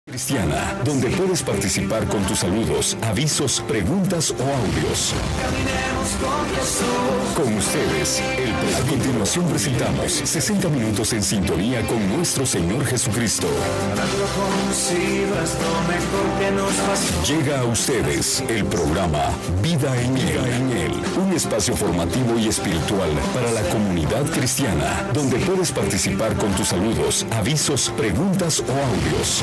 Cristiana, donde puedes participar con tus saludos, avisos, preguntas o audios. Con ustedes, a continuación presentamos 60 minutos en sintonía con nuestro Señor Jesucristo. Llega a ustedes el programa Vida en Él, un espacio formativo y espiritual para la comunidad cristiana, donde puedes participar con tus saludos, avisos, preguntas o audios.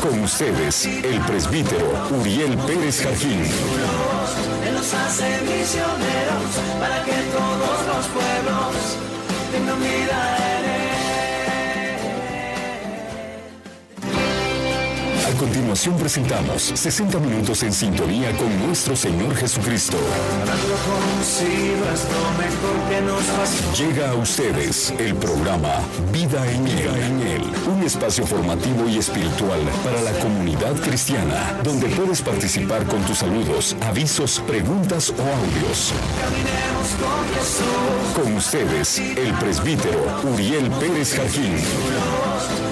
Con ustedes, el presbítero Uriel Pérez Jarquín. Él nos hace misioneros para que todos los pueblos tengan vida en Él. A continuación presentamos 60 minutos en sintonía con nuestro Señor Jesucristo. Llega a ustedes el programa Vida en Él, un espacio formativo y espiritual para la comunidad cristiana, donde puedes participar con tus saludos, avisos, preguntas o audios. Con ustedes, el presbítero Uriel Pérez Jarquín.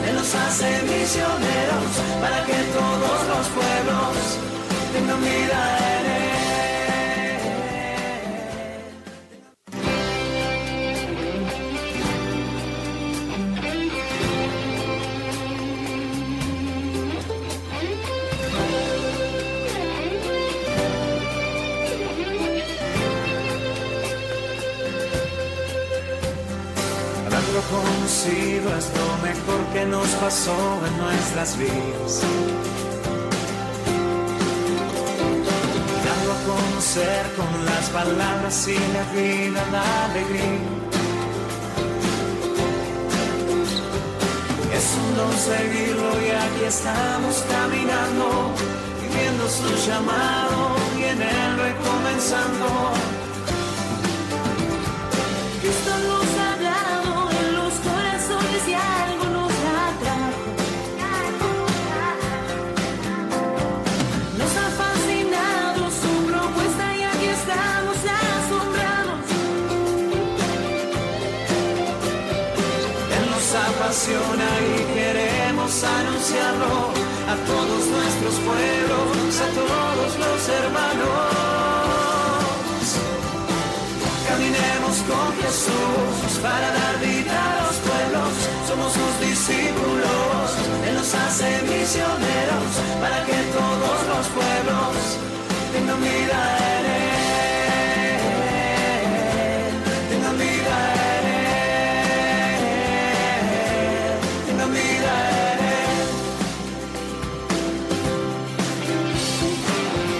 Él nos hace misioneros para que todos los pueblos tengan vida en Él. Haberlo conocido es lo mejor que nos pasó en nuestras vidas. Darlo a conocer con las palabras y la vida, la alegría. Es un don seguirlo y aquí estamos caminando, viviendo su llamado y en él recomenzando. Cristo nos ha hablado en los corazones y algo nos atrajo. Nos ha fascinado su propuesta y aquí estamos asombrados. Él nos apasiona y queremos anunciarlo a todos nuestros pueblos, a todos los hermanos. Caminemos con Jesús para dar vida a los pueblos. Somos sus discípulos. Él nos hace misioneros para que todos los pueblos tengan vida en Él. Tengan vida en Él. Tengan vida en Él.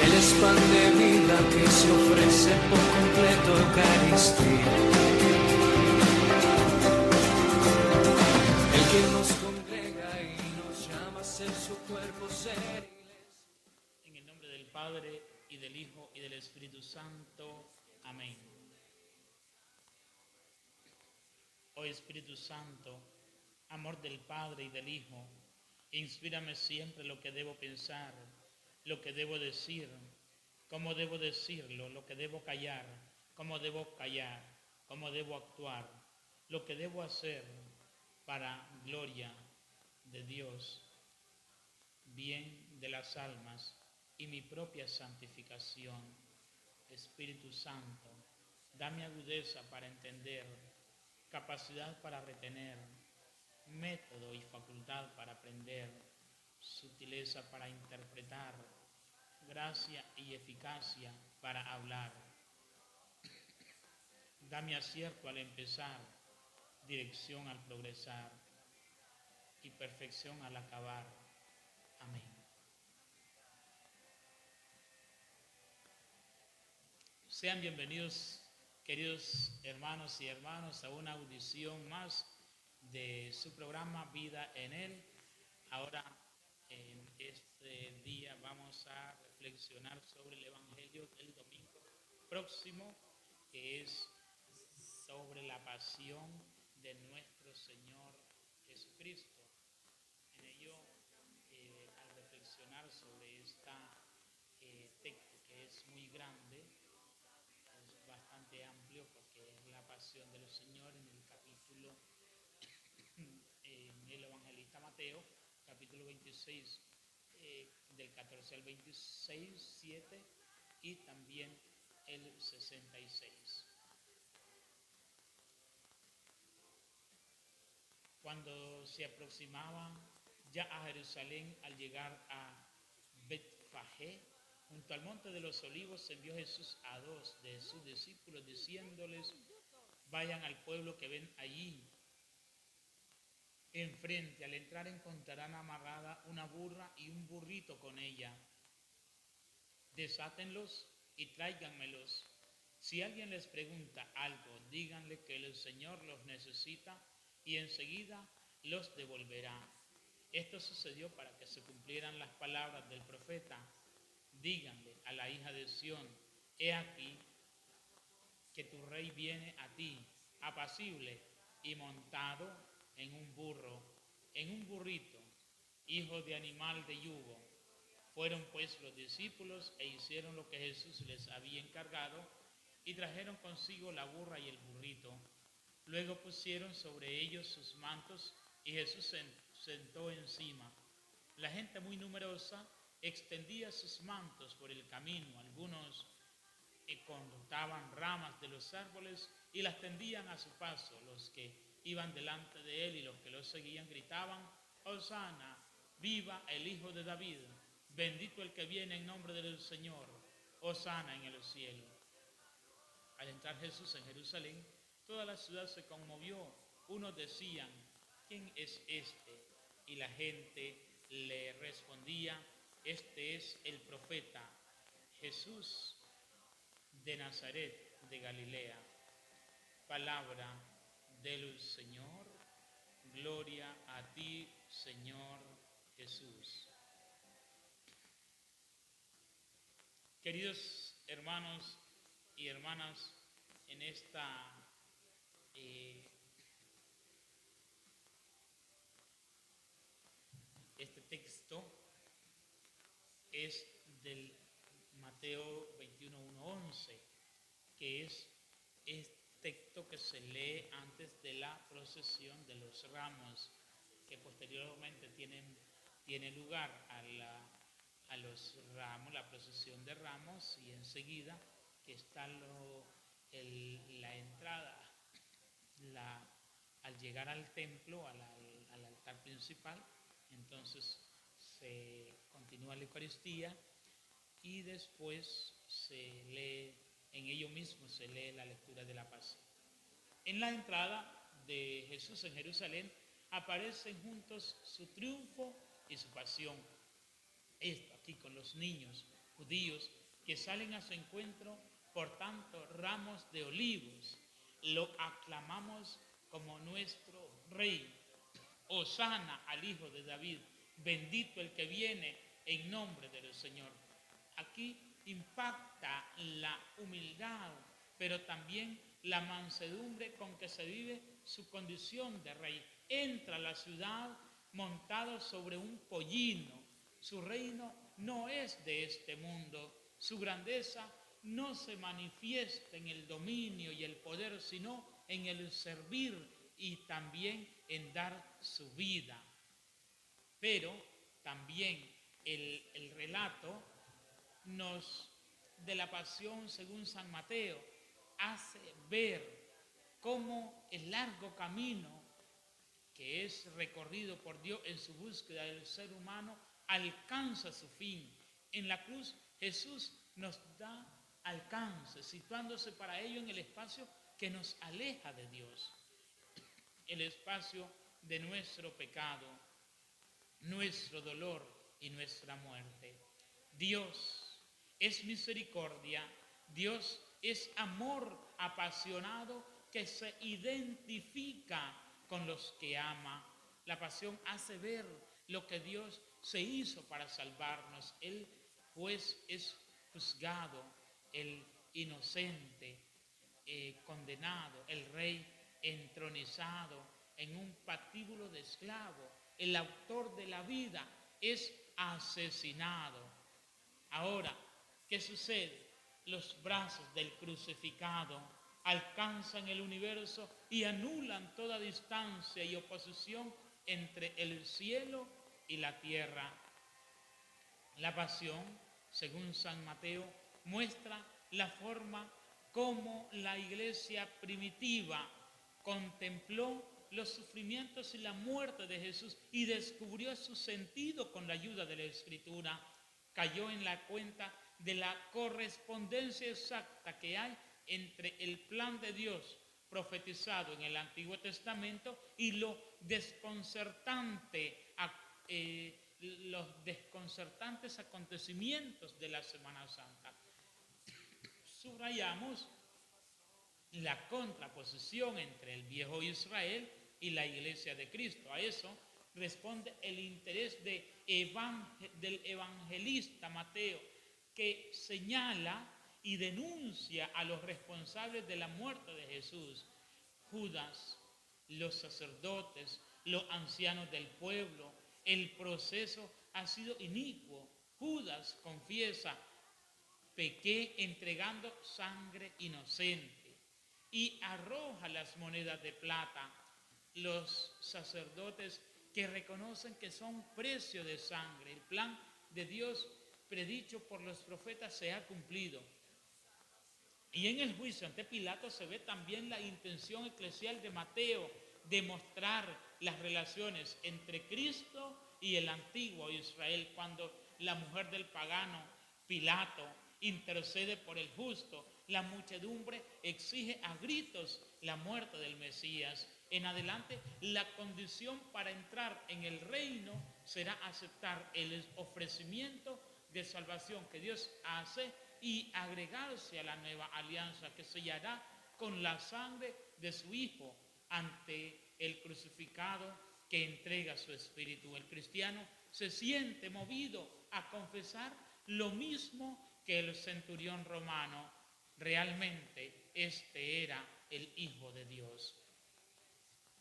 Él es pan de vida que se ofrece por completo Eucaristía. El que nos congrega y nos llama a ser su cuerpo, ser iglesia. En el nombre del Padre, y del Hijo, y del Espíritu Santo. Amén. Oh Espíritu Santo, amor del Padre y del Hijo, inspírame siempre lo que debo pensar, lo que debo decir, cómo debo decirlo, lo que debo callar, cómo debo callar, cómo debo actuar, lo que debo hacer para gloria de Dios, bien de las almas y mi propia santificación. Espíritu Santo, dame agudeza para entender, capacidad para retener, método y facultad para aprender, sutileza para interpretar, gracia y eficacia para hablar. Dame acierto al empezar, dirección al progresar y perfección al acabar. Amén. Sean bienvenidos, queridos hermanos y hermanas, a una audición más de su programa Vida en Él. Ahora, en este día vamos a reflexionar sobre el Evangelio del domingo próximo, que es sobre la pasión de nuestro Señor Jesucristo. En ello, al reflexionar sobre este texto que es muy grande, es bastante amplio porque es la pasión del Señor en el capítulo en el evangelista Mateo, 26, del 14 al 26, 7 y también el 66. Cuando se aproximaban ya a Jerusalén, al llegar a Betfagé, junto al monte de los olivos, envió Jesús a 2 de sus discípulos, diciéndoles: vayan al pueblo que ven allí. Enfrente, al entrar, encontrarán amarrada una burra y un burrito con ella. Desátenlos y tráiganmelos. Si alguien les pregunta algo, díganle que el Señor los necesita y enseguida los devolverá. Esto sucedió para que se cumplieran las palabras del profeta: díganle a la hija de Sión, he aquí que tu rey viene a ti, apacible y montado en un burro, en un burrito, hijo de animal de yugo. Fueron pues los discípulos e hicieron lo que Jesús les había encargado y trajeron consigo la burra y el burrito. Luego pusieron sobre ellos sus mantos y Jesús se sentó encima. La gente muy numerosa extendía sus mantos por el camino. Algunos cortaban ramas de los árboles y las tendían a su paso. Los que iban delante de él y los que lo seguían gritaban: Hosana, viva el Hijo de David, bendito el que viene en nombre del Señor, Hosana en el cielo. Al entrar Jesús en Jerusalén, toda la ciudad se conmovió. Unos decían: ¿quién es este? Y la gente le respondía: este es el profeta Jesús de Nazaret de Galilea. Palabra del Señor. Gloria a ti, Señor Jesús. Queridos hermanos y hermanas, en este texto es del Mateo 21:1-11, que es este texto que se lee antes de la procesión de los ramos, que posteriormente tiene lugar a los ramos, la procesión de ramos, y enseguida que está la entrada, al llegar al templo, al altar principal. Entonces se continúa la Eucaristía y después se lee, en ello mismo se lee la lectura de la Pasión. En la entrada de Jesús en Jerusalén aparecen juntos su triunfo y su pasión. Esto aquí con los niños judíos que salen a su encuentro portando ramos de olivos. Lo aclamamos como nuestro Rey. Hosana al Hijo de David, bendito el que viene en nombre del Señor. Aquí impacta la humildad, pero también la mansedumbre con que se vive su condición de rey. Entra a la ciudad montado sobre un pollino. Su reino no es de este mundo. Su grandeza no se manifiesta en el dominio y el poder, sino en el servir y también en dar su vida. Pero también el relato de la pasión según San Mateo hace ver cómo el largo camino que es recorrido por Dios en su búsqueda del ser humano alcanza su fin. En la cruz Jesús nos da alcance, situándose para ello en el espacio que nos aleja de Dios, el espacio de nuestro pecado, nuestro dolor y nuestra muerte. Dios es misericordia, Dios es amor apasionado que se identifica con los que ama. La pasión hace ver lo que Dios se hizo para salvarnos. El juez es juzgado, el inocente condenado, el rey entronizado en un patíbulo de esclavo, el autor de la vida es asesinado. Ahora, ¿qué sucede? Los brazos del crucificado alcanzan el universo y anulan toda distancia y oposición entre el cielo y la tierra. La pasión, según San Mateo, muestra la forma como la iglesia primitiva contempló los sufrimientos y la muerte de Jesús y descubrió su sentido con la ayuda de la Escritura. Cayó en la cuenta de la correspondencia exacta que hay entre el plan de Dios profetizado en el Antiguo Testamento y los desconcertantes acontecimientos de la Semana Santa. Subrayamos la contraposición entre el viejo Israel y la Iglesia de Cristo. A eso responde el interés del evangelista Mateo, que señala y denuncia a los responsables de la muerte de Jesús: Judas, los sacerdotes, los ancianos del pueblo. El proceso ha sido inicuo. Judas confiesa: pequé entregando sangre inocente, y arroja las monedas de plata. Los sacerdotes que reconocen que son precio de sangre. El plan de Dios predicho por los profetas se ha cumplido. Y en el juicio ante Pilato se ve también la intención eclesial de Mateo de mostrar las relaciones entre Cristo y el antiguo Israel, cuando la mujer del pagano Pilato intercede por el justo. La muchedumbre exige a gritos la muerte del Mesías. En adelante, la condición para entrar en el reino será aceptar el ofrecimiento de salvación que Dios hace y agregarse a la nueva alianza que sellará con la sangre de su Hijo ante el crucificado que entrega su espíritu. El cristiano se siente movido a confesar lo mismo que el centurión romano: realmente este era el Hijo de Dios.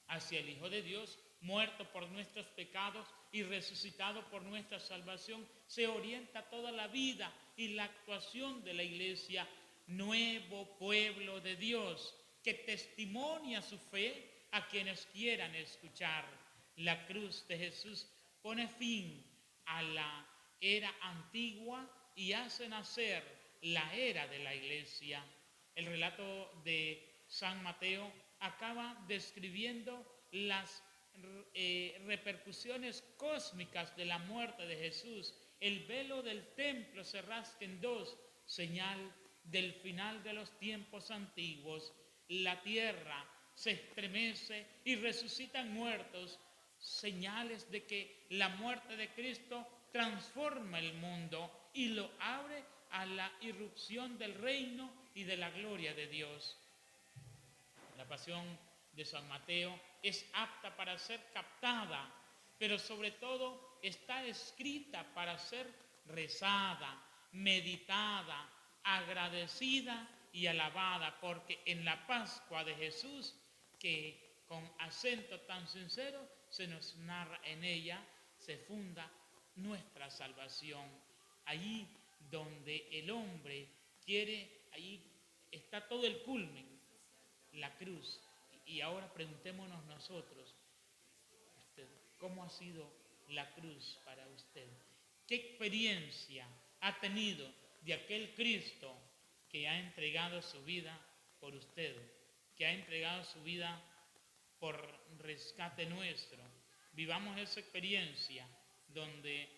Hacia el Hijo de Dios, muerto por nuestros pecados y resucitado por nuestra salvación, se orienta toda la vida y la actuación de la Iglesia, nuevo pueblo de Dios, que testimonia su fe a quienes quieran escuchar. La cruz de Jesús pone fin a la era antigua y hace nacer la era de la Iglesia. El relato de San Mateo acaba describiendo las repercusiones cósmicas de la muerte de Jesús. El velo del templo se rasga en dos, señal del final de los tiempos antiguos. La tierra se estremece y resucitan muertos, señales de que la muerte de Cristo transforma el mundo y lo abre a la irrupción del reino y de la gloria de Dios. La pasión de San Mateo es apta para ser captada, pero sobre todo está escrita para ser rezada, meditada, agradecida y alabada, porque en la Pascua de Jesús, que con acento tan sincero se nos narra, en ella se funda nuestra salvación. Allí donde el hombre quiere, allí está todo el culmen, la cruz. Y ahora preguntémonos nosotros, ¿cómo ha sido la cruz para usted? ¿Qué experiencia ha tenido de aquel Cristo que ha entregado su vida por usted, que ha entregado su vida por rescate nuestro? Vivamos esa experiencia donde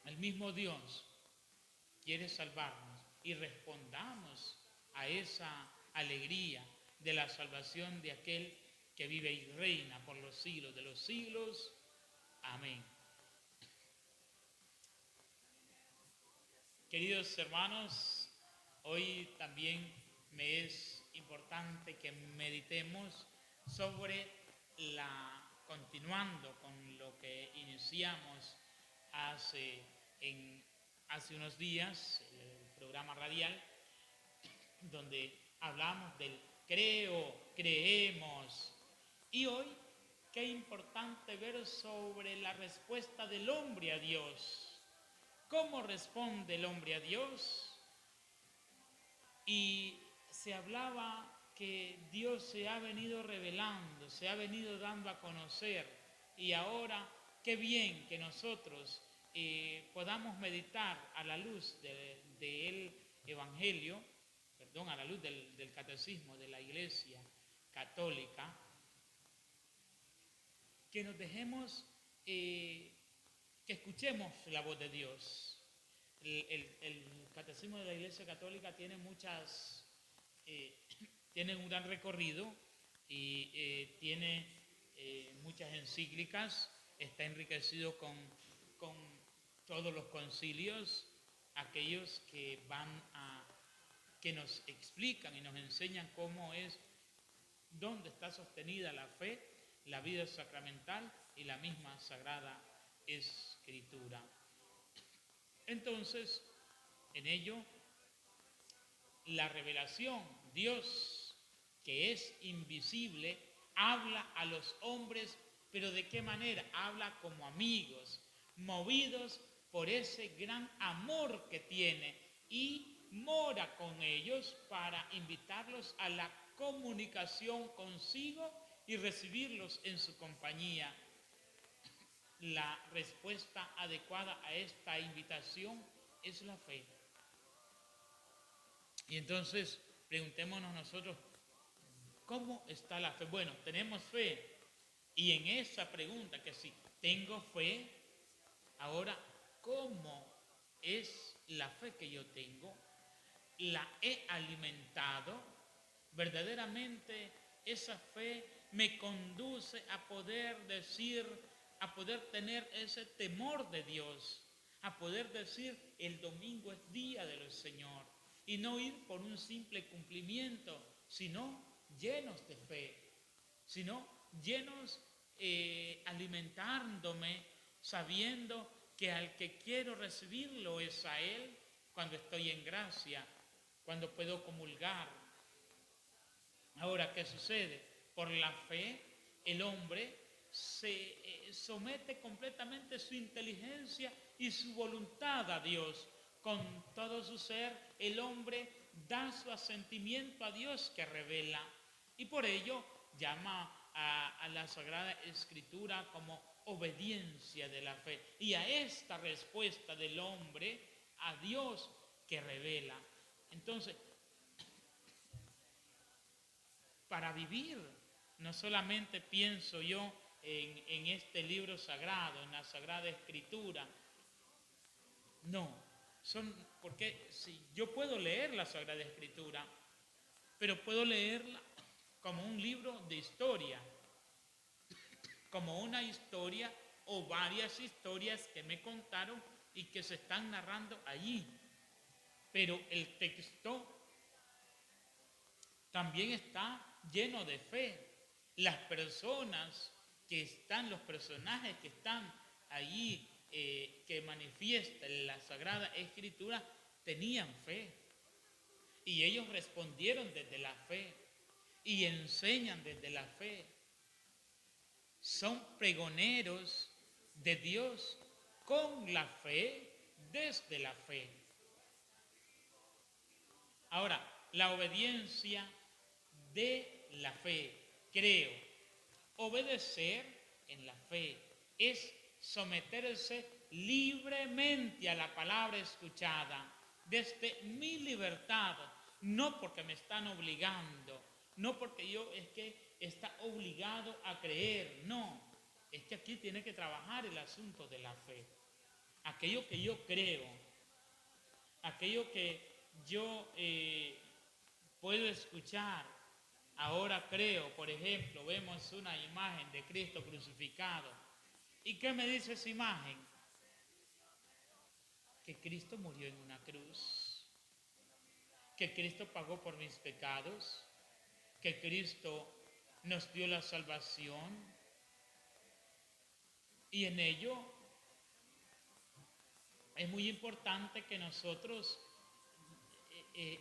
el mismo Dios quiere salvarnos y respondamos a esa alegría de la salvación de aquel que vive y reina por los siglos de los siglos. Amén. Queridos hermanos, hoy también me es importante que meditemos sobre continuando con lo que iniciamos hace unos días, el programa radial, donde hablamos del creo, creemos. Y hoy, qué importante ver sobre la respuesta del hombre a Dios. ¿Cómo responde el hombre a Dios? Y se hablaba que Dios se ha venido revelando, se ha venido dando a conocer. Y ahora, qué bien que nosotros podamos meditar a la luz del Evangelio, perdón, a la luz del catecismo de la Iglesia Católica, que nos dejemos, que escuchemos la voz de Dios. El catecismo de la Iglesia Católica tiene tiene un gran recorrido y tiene muchas encíclicas, está enriquecido con todos los concilios, aquellos que que nos explican y nos enseñan dónde está sostenida la fe, la vida sacramental y la misma Sagrada Escritura. Entonces, en ello, la revelación, Dios, que es invisible, habla a los hombres, pero ¿de qué manera? Habla como amigos, movidos por ese gran amor que tiene, y mora con ellos para invitarlos a la comunicación consigo y recibirlos en su compañía. La respuesta adecuada a esta invitación es la fe. Y entonces preguntémonos nosotros, ¿cómo está la fe? Bueno, tenemos fe, y en esa pregunta, que si tengo fe, ahora, ¿cómo es la fe que yo tengo? ¿La he alimentado? Verdaderamente esa fe me conduce a poder tener ese temor de Dios, a poder decir, el domingo es día del Señor, y no ir por un simple cumplimiento, sino llenos de fe, sino llenos, alimentándome, sabiendo que al que quiero recibirlo es a Él cuando estoy en gracia, cuando puedo comulgar. Ahora, ¿qué sucede? Por la fe, el hombre se somete completamente su inteligencia y su voluntad a Dios. Con todo su ser, el hombre da su asentimiento a Dios que revela, y por ello llama a la Sagrada Escritura como obediencia de la fe, y a esta respuesta del hombre a Dios que revela. Entonces, para vivir, no solamente pienso yo en este libro sagrado, en la Sagrada Escritura, no, porque si yo puedo leer la Sagrada Escritura, pero puedo leerla como un libro de historia, como una historia o varias historias que me contaron y que se están narrando allí. Pero el texto también está lleno de fe. Los personajes que están allí, que manifiestan la Sagrada Escritura, tenían fe. Y ellos respondieron desde la fe y enseñan desde la fe. Son pregoneros de Dios con la fe, desde la fe. Ahora, la obediencia de la fe, creo, obedecer en la fe es someterse libremente a la palabra escuchada, desde mi libertad, no porque me están obligando, no porque yo es que está obligado a creer, no, es que aquí tiene que trabajar el asunto de la fe. Aquello que yo creo, aquello que yo puedo escuchar, ahora creo. Por ejemplo, vemos una imagen de Cristo crucificado. ¿Y qué me dice esa imagen? Que Cristo murió en una cruz, que Cristo pagó por mis pecados, que Cristo nos dio la salvación, y en ello es muy importante que nosotros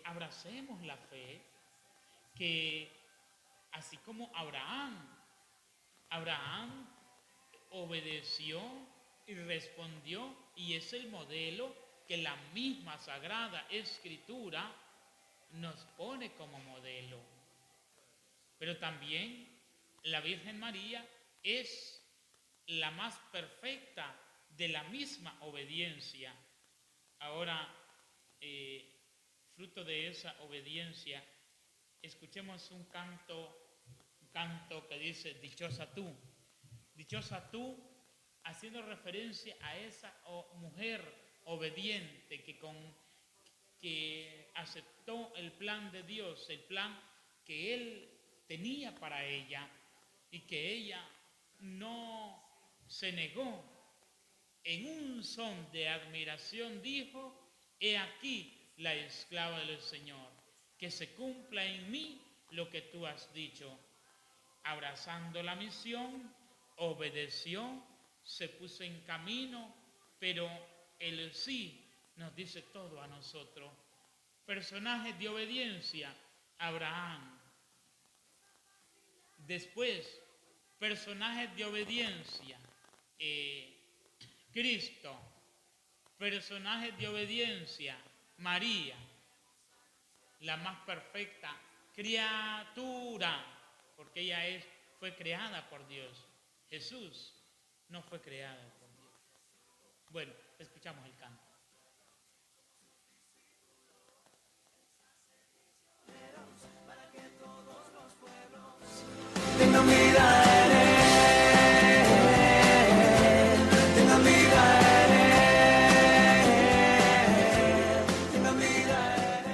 abracemos la fe, que así como Abraham obedeció y respondió, y es el modelo que la misma Sagrada Escritura nos pone como modelo. Pero también la Virgen María es la más perfecta de la misma obediencia. Ahora, fruto de esa obediencia, escuchemos un canto que dice, dichosa tú, haciendo referencia a esa mujer obediente que aceptó el plan de Dios, el plan que Él tenía para ella, y que ella no se negó. En un son de admiración dijo, he aquí la esclava del Señor, que se cumpla en mí lo que tú has dicho. Abrazando la misión, obedeció, se puso en camino, pero el sí nos dice todo a nosotros. Personajes de obediencia, Abraham. Después, personajes de obediencia, Cristo. Personajes de obediencia, María, la más perfecta criatura, porque ella fue creada por Dios. Jesús no fue creado por Dios. Bueno, escuchamos el canto. Tengan vida en Él, tengan vida en Él, tengan vida en Él.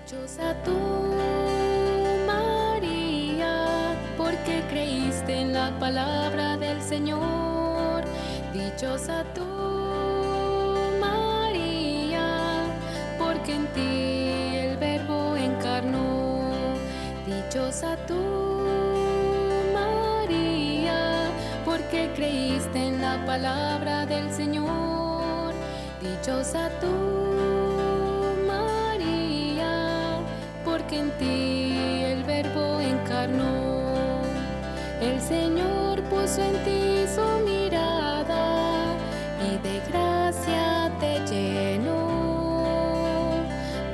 Dichosa tú, María, porque creíste en la palabra del Señor. Dichosa tú, María, porque en ti el Verbo encarnó. Dichosa tú, María, porque creíste en la palabra del Señor. Dichosa tú, porque en ti el Verbo encarnó. El Señor puso en ti su mirada y de gracia te llenó.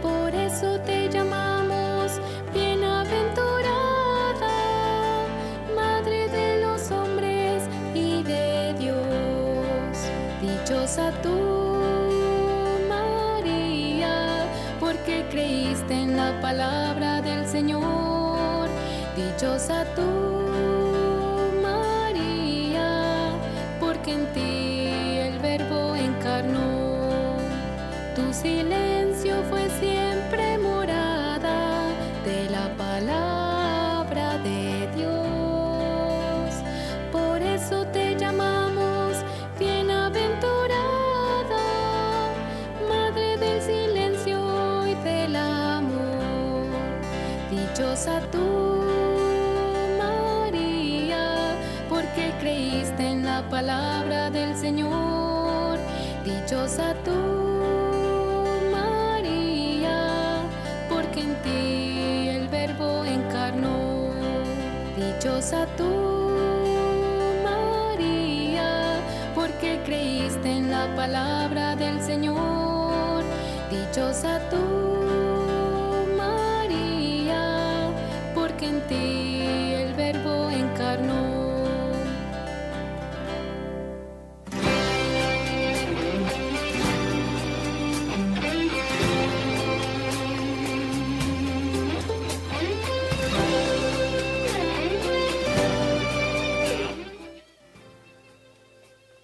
Por eso te llamamos bienaventurada, Madre de los hombres y de Dios. Dichosa tú, porque creíste en la palabra del Señor. Dichosa tú, María, porque en ti el Verbo encarnó. Tu silencio fue siempre morada de la palabra de Dios. Por eso te llamamos bienaventurada, Madre del silencio y del amor. Dichosa tú, María, porque creíste en la palabra del Señor. Dichosa tú, María, porque en ti el Verbo encarnó. Dichosa tú, María, porque creíste en la palabra del Señor. Dichosa tú, María, porque en ti el Verbo encarnó.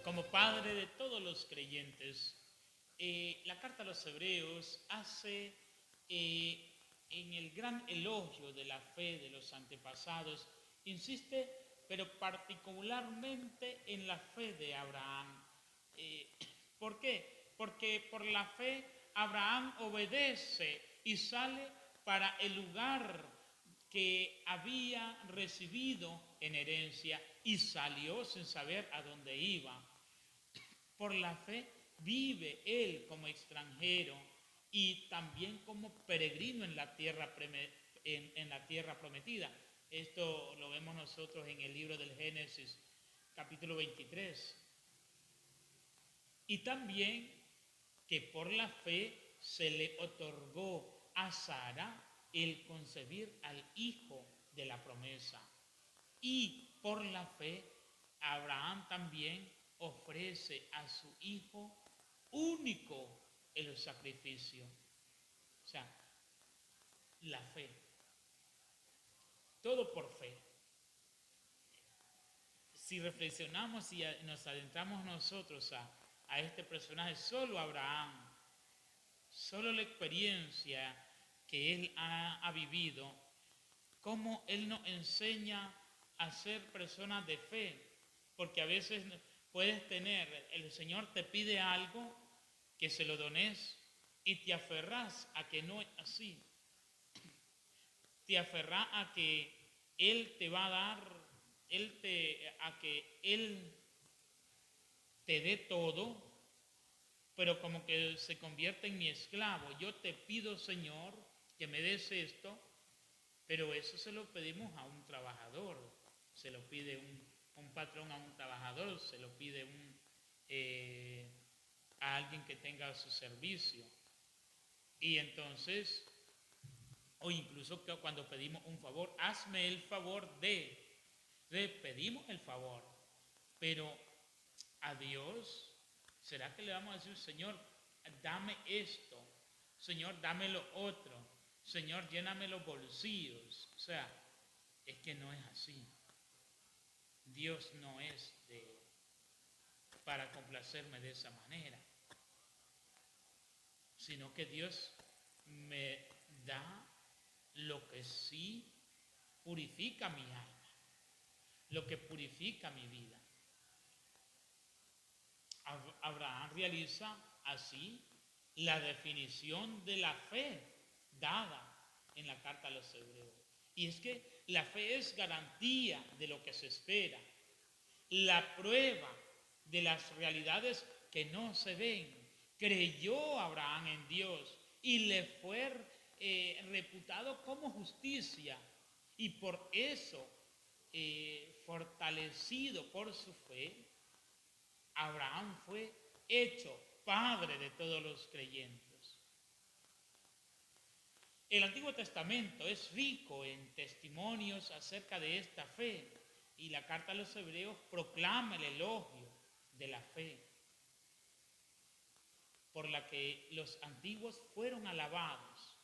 Como padre de todos los creyentes, la carta a los Hebreos hace en el gran elogio de la fe de los antepasados, insiste, pero particularmente en la fe de Abraham. ¿Por qué? Porque por la fe Abraham obedece y sale para el lugar que había recibido en herencia y salió sin saber a dónde iba. Por la fe vive él como extranjero y también como peregrino en la tierra prometida. Esto lo vemos nosotros en el libro del Génesis, capítulo 23. Y también que por la fe se le otorgó a Sara el concebir al hijo de la promesa. Y por la fe, Abraham también ofrece a su hijo único el sacrificio. O sea, la fe. Todo por fe. Si reflexionamos y nos adentramos nosotros a este personaje, solo Abraham, solo la experiencia que él ha vivido, cómo él nos enseña a ser personas de fe, porque a veces puedes tener, el Señor te pide algo, que se lo dones y te aferras a que no es así, te aferras a que Él te va a dar, a que Él te dé todo, pero como que se convierte en mi esclavo. Yo te pido, Señor, que me des esto, pero eso se lo pedimos a un trabajador, se lo pide un patrón a un trabajador, se lo pide a alguien que tenga su servicio. Y entonces, o incluso que cuando pedimos un favor, hazme el favor le pedimos el favor, pero a Dios, ¿será que le vamos a decir, Señor, dame esto, Señor, dame lo otro, Señor, lléname los bolsillos? O sea, es que no es así. Dios no es para complacerme de esa manera, sino que Dios me da lo que sí purifica mi alma, lo que purifica mi vida. Abraham realiza así la definición de la fe dada en la carta a los Hebreos. Y es que la fe es garantía de lo que se espera, la prueba de las realidades que no se ven. Creyó Abraham en Dios y le fue reputado como justicia, y por eso, fortalecido por su fe, Abraham fue hecho padre de todos los creyentes. El Antiguo Testamento es rico en testimonios acerca de esta fe, y la carta a los Hebreos proclama el elogio de la fe por la que los antiguos fueron alabados.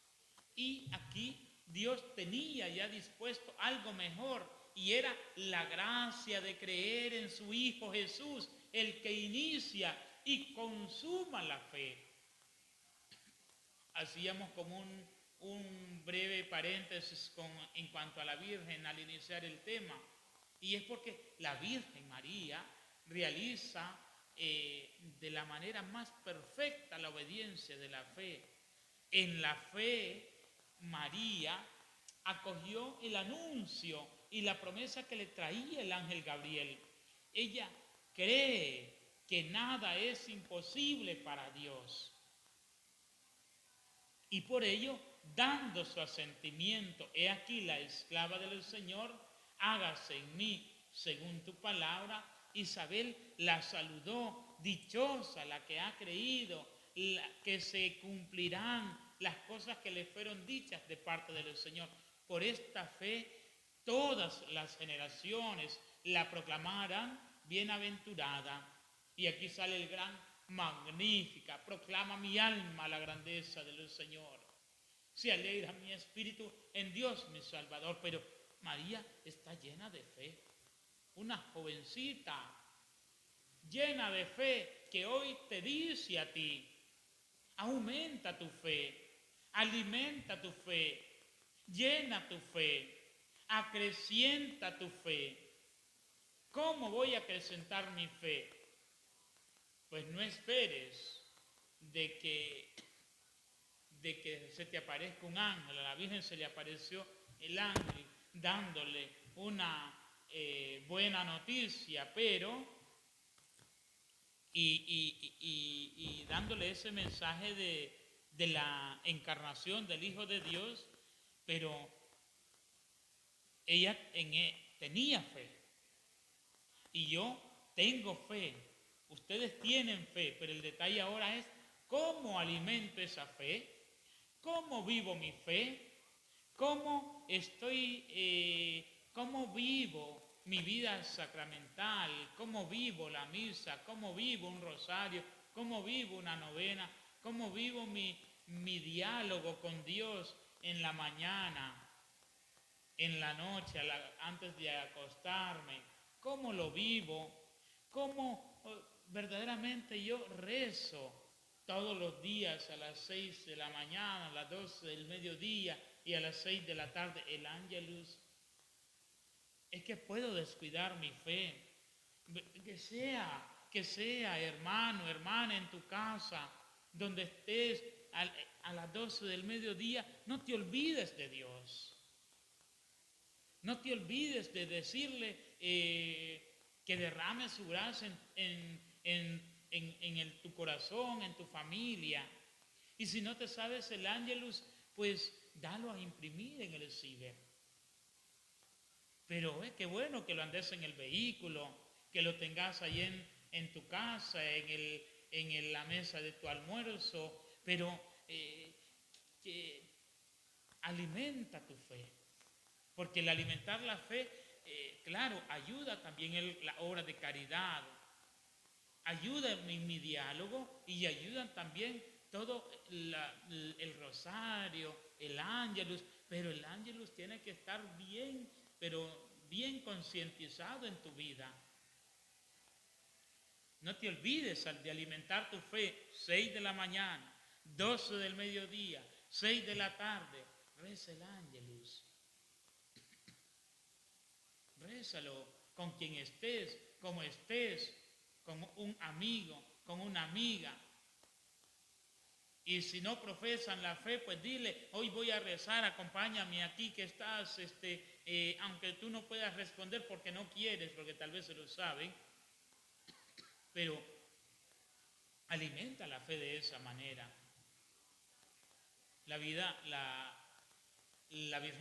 Y aquí Dios tenía ya dispuesto algo mejor, y era la gracia de creer en su Hijo Jesús, el que inicia y consuma la fe. Hacíamos como un breve paréntesis en cuanto a la Virgen al iniciar el tema, y es porque la Virgen María realiza de la manera más perfecta la obediencia de la fe. En la fe, María acogió el anuncio y la promesa que le traía el ángel Gabriel. Ella cree que nada es imposible para Dios, y por ello, dando su asentimiento, he aquí la esclava del Señor, hágase en mí según tu palabra. Isabel la saludó, dichosa la que ha creído, que se cumplirán las cosas que le fueron dichas de parte del Señor. Por esta fe, todas las generaciones la proclamarán bienaventurada. Y aquí sale el gran magnífica, proclama mi alma la grandeza del Señor. Se alegra mi espíritu en Dios mi Salvador. Pero María está llena de fe. Una jovencita llena de fe que hoy te dice a ti: aumenta tu fe, alimenta tu fe, llena tu fe, acrecienta tu fe. ¿Cómo voy a acrecentar mi fe? Pues no esperes de que se te aparezca un ángel. A la Virgen se le apareció el ángel dándole una buena noticia, pero y dándole ese mensaje de la encarnación del Hijo de Dios, pero ella tenía fe. Y yo tengo fe. Ustedes tienen fe, pero el detalle ahora es cómo alimento esa fe, cómo vivo mi fe, cómo vivo mi vida sacramental, cómo vivo la misa, cómo vivo un rosario, cómo vivo una novena, cómo vivo mi diálogo con Dios en la mañana, en la noche, antes de acostarme, cómo lo vivo, cómo verdaderamente yo rezo todos los días a las 6 de la mañana, a las 12 del mediodía y a las 6 de la tarde, el Ángelus. Es que puedo descuidar mi fe. Que sea, hermano, hermana, en tu casa, donde estés a las 12 del mediodía, no te olvides de Dios. No te olvides de decirle que derrame su gracia en tu corazón, en tu familia. Y si no te sabes el Ángelus, pues dalo a imprimir en el ciber. Pero qué bueno que lo andes en el vehículo, que lo tengas ahí en tu casa, en la mesa de tu almuerzo, pero que alimenta tu fe. Porque el alimentar la fe, claro, ayuda también en la obra de caridad, ayuda en mi diálogo y ayudan también todo el rosario, el ángelus, pero el ángelus tiene que estar bien, pero bien concientizado en tu vida. No te olvides de alimentar tu fe, 6 de la mañana, 12 del mediodía, 6 de la tarde, reza el ángelus. Rézalo con quien estés, como estés, con un amigo, con una amiga. Y si no profesan la fe, pues dile, hoy voy a rezar, acompáñame aquí que estás, aunque tú no puedas responder porque no quieres, porque tal vez se lo saben, pero alimenta la fe de esa manera. La Virgen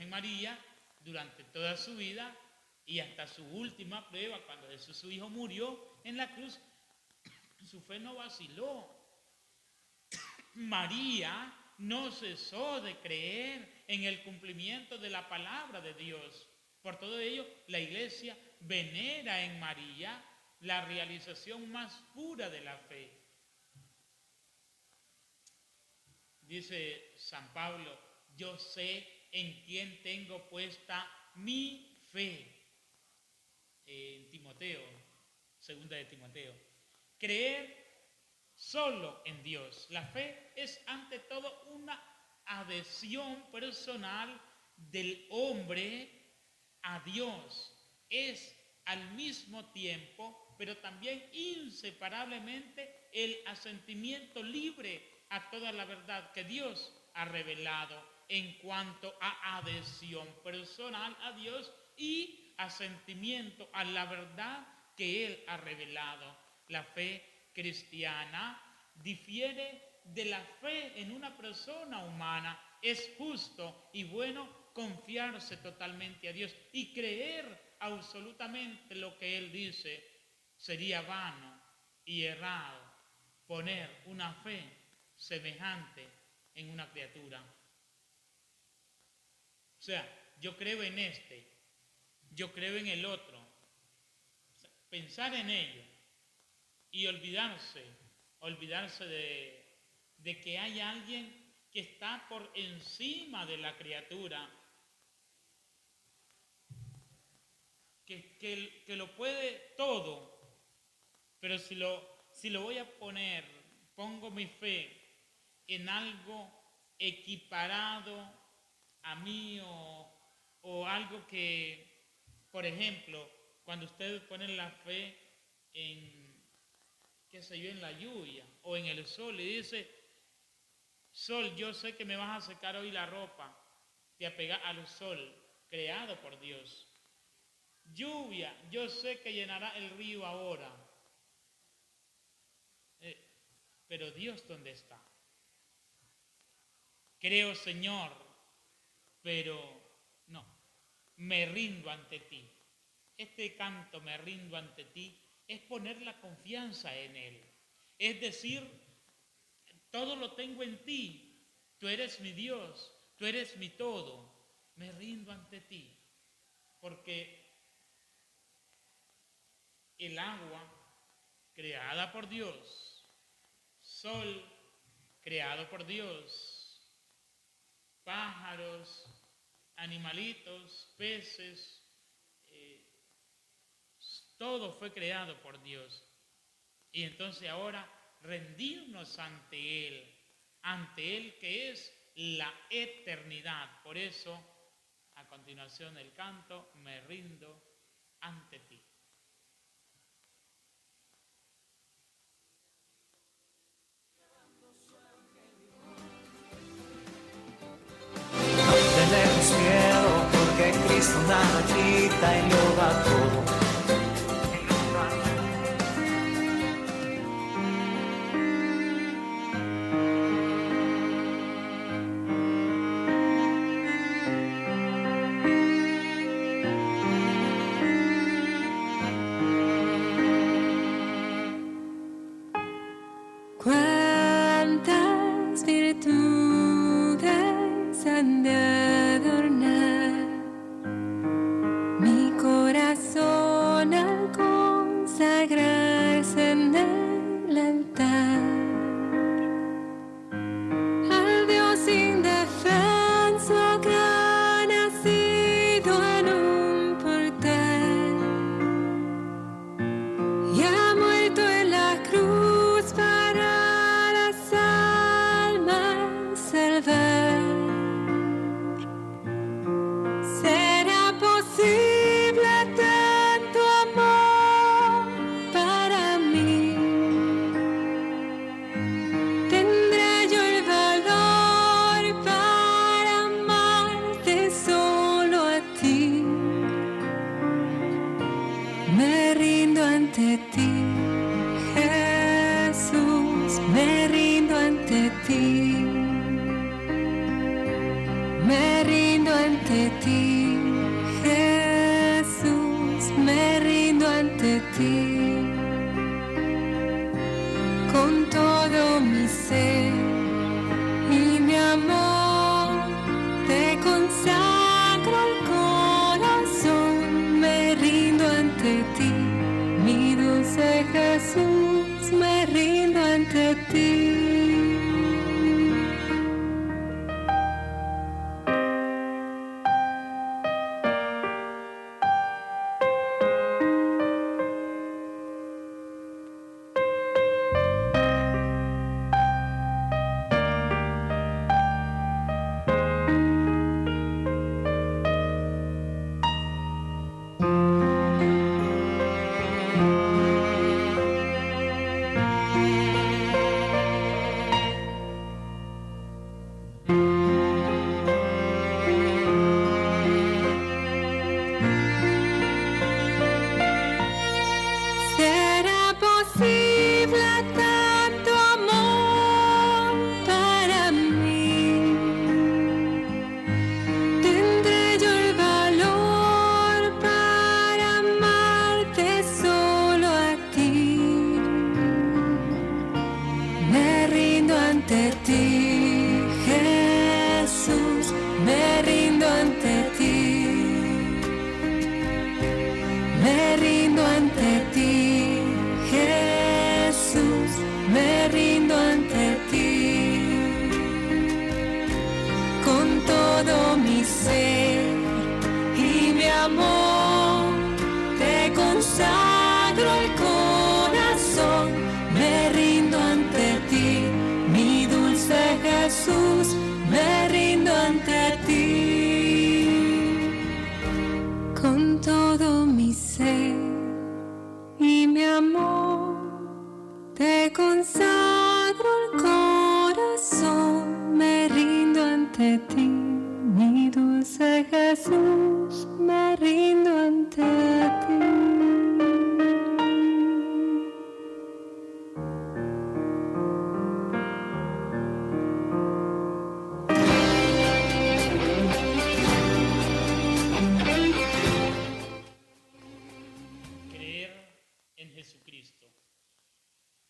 María, durante toda su vida y hasta su última prueba, cuando Jesús su Hijo murió en la cruz, su fe no vaciló. María no cesó de creer en el cumplimiento de la palabra de Dios. Por todo ello, la Iglesia venera en María la realización más pura de la fe. Dice San Pablo, yo sé en quién tengo puesta mi fe. En Timoteo, segunda de Timoteo. Creer solo en Dios. La fe es ante todo una adhesión personal del hombre a Dios. Es al mismo tiempo, pero también inseparablemente, el asentimiento libre a toda la verdad que Dios ha revelado en cuanto a adhesión personal a Dios y asentimiento a la verdad que Él ha revelado. La fe cristiana difiere de la fe en una persona humana. Es justo y bueno confiarse totalmente a Dios y creer absolutamente lo que Él dice. Sería vano y errado poner una fe semejante en una criatura. O sea, yo creo en este, yo creo en el otro. O sea, pensar en ello y olvidarse de que hay alguien que está por encima de la criatura, que lo puede todo, pero si lo voy a poner, pongo mi fe en algo equiparado a mí o algo que, por ejemplo, cuando ustedes ponen la fe en, qué sé yo, en la lluvia o en el sol y dice, sol, yo sé que me vas a secar hoy la ropa, te apegas al sol creado por Dios. Lluvia, yo sé que llenará el río ahora. Pero Dios, ¿dónde está? Creo, Señor, pero no. me rindo ante ti. Este canto, me rindo ante ti, es poner la confianza en Él. Es decir, todo lo tengo en ti. Tú eres mi Dios, tú eres mi todo. Me rindo ante ti. Porque el agua, creada por Dios, sol, creado por Dios, pájaros, animalitos, peces, todo fue creado por Dios. Y entonces ahora rendirnos ante Él que es la eternidad. Por eso, a continuación el canto, me rindo ante ti. Tenemos miedo porque Cristo nada quita y lo da todo. Cuántas virtudes han de adornar mi corazón al consagrarse en el altar al Dios indefenso que ha nacido en un portal y ha muerto en la cruz para las almas salvar. ¿Será posible tanto amor para mí? ¿Tendré yo el valor para amarte solo a ti? Me rindo ante ti, Jesús, me rindo ante ti. Me rindo ante ti, Jesús, me rindo ante ti. Con todo mi ser y mi amor te consagro el corazón. Me rindo ante ti, mi dulce Jesús, me rindo ante ti. ¿Será posible tanto amor para mí? ¿Tendré yo el valor para amarte solo a ti? Me rindo ante ti, Jesús, me rindo ante ti. Me rindo ante ti, Jesús, me rindo ante ti. Con todo mi ser y mi amor te consagro el corazón. Me rindo ante ti, mi dulce Jesús, me rindo ante ti. Con todo mi ser y mi amor te consagro el corazón. Me rindo ante ti, mi dulce Jesús, me rindo ante ti. Jesucristo,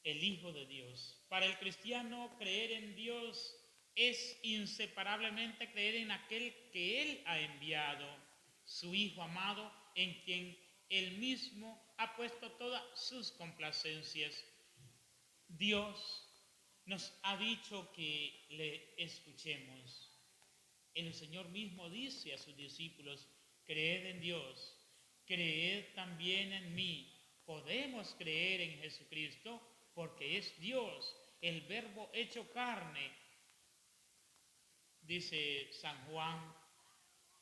el Hijo de Dios. Para el cristiano, creer en Dios es inseparablemente creer en aquel que Él ha enviado, su Hijo amado, en quien Él mismo ha puesto todas sus complacencias. Dios nos ha dicho que le escuchemos. El Señor mismo dice a sus discípulos: creed en Dios, creed también en mí. Podemos creer en Jesucristo porque es Dios, el Verbo hecho carne. Dice San Juan: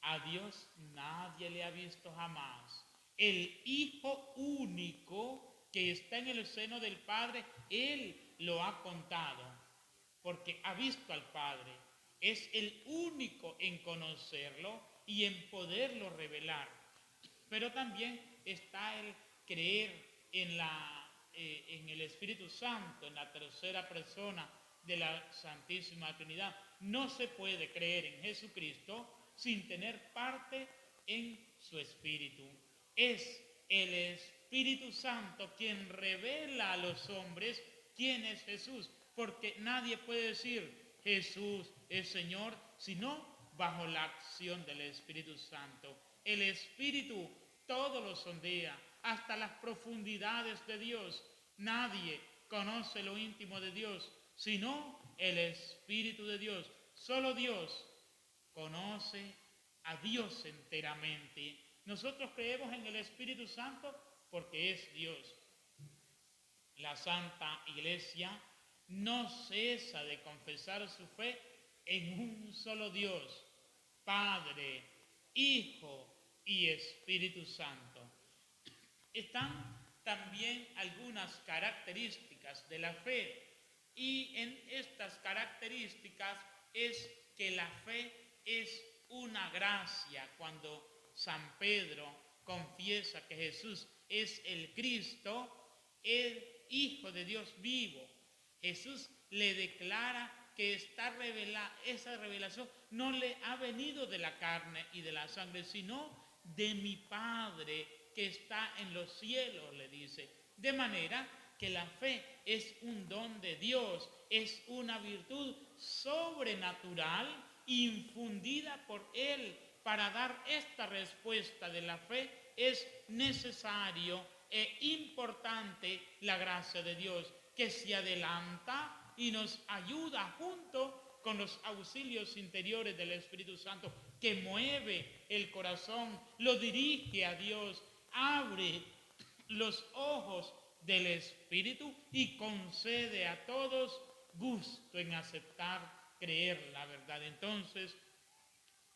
a Dios nadie le ha visto jamás. El Hijo único que está en el seno del Padre, Él lo ha contado, porque ha visto al Padre. Es el único en conocerlo y en poderlo revelar. Pero también está el creer en el Espíritu Santo, en la tercera persona de la Santísima Trinidad. No se puede creer en Jesucristo sin tener parte en su Espíritu. Es el Espíritu Santo quien revela a los hombres quién es Jesús, porque nadie puede decir Jesús es Señor sino bajo la acción del Espíritu Santo. El Espíritu todo lo sondea, hasta las profundidades de Dios. Nadie conoce lo íntimo de Dios sino el Espíritu de Dios. Solo Dios conoce a Dios enteramente. Nosotros creemos en el Espíritu Santo porque es Dios. La Santa Iglesia no cesa de confesar su fe en un solo Dios, Padre, Hijo y Espíritu Santo. Están también algunas características de la fe, y en estas características es que la fe es una gracia. Cuando San Pedro confiesa que Jesús es el Cristo, el Hijo de Dios vivo, Jesús le declara que esa revelación no le ha venido de la carne y de la sangre, sino de mi Padre que está en los cielos, le dice. De manera que la fe es un don de Dios, es una virtud sobrenatural infundida por Él. Para dar esta respuesta de la fe es necesario e importante la gracia de Dios, que se adelanta y nos ayuda junto con los auxilios interiores del Espíritu Santo, que mueve el corazón, lo dirige a Dios, abre los ojos del Espíritu y concede a todos gusto en aceptar, creer la verdad. Entonces,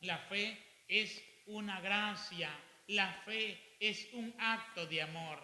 la fe es una gracia, la fe es un acto de amor.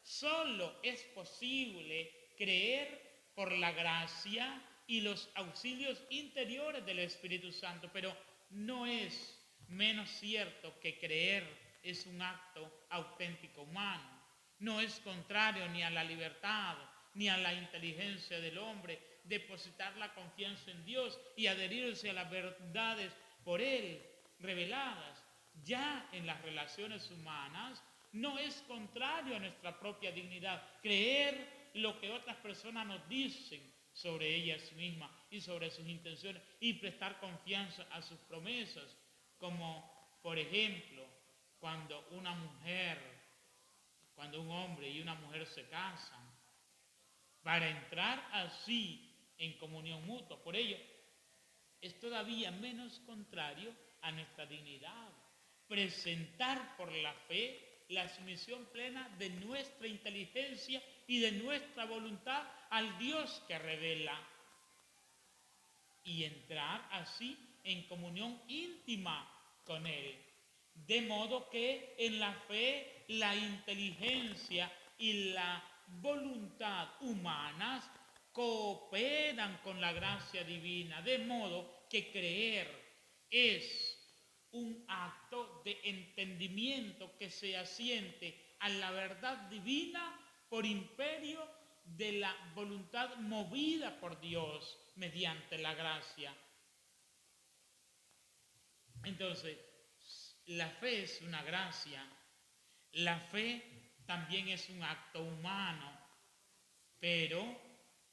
Solo es posible creer por la gracia y los auxilios interiores del Espíritu Santo, pero no es menos cierto que creer es un acto auténtico humano. No es contrario ni a la libertad ni a la inteligencia del hombre depositar la confianza en Dios y adherirse a las verdades por Él reveladas. Ya en las relaciones humanas no es contrario a nuestra propia dignidad creer lo que otras personas nos dicen sobre ellas mismas y sobre sus intenciones, y prestar confianza a sus promesas, como por ejemplo cuando un hombre y una mujer se casan, para entrar así en comunión mutua. Por ello, es todavía menos contrario a nuestra dignidad presentar por la fe la sumisión plena de nuestra inteligencia y de nuestra voluntad al Dios que revela, y entrar así en comunión íntima con Él. De modo que en la fe, la inteligencia y la voluntad humanas cooperan con la gracia divina, de modo que creer es un acto de entendimiento que se asiente a la verdad divina por imperio de la voluntad movida por Dios mediante la gracia. Entonces, la fe es una gracia. La fe también es un acto humano, pero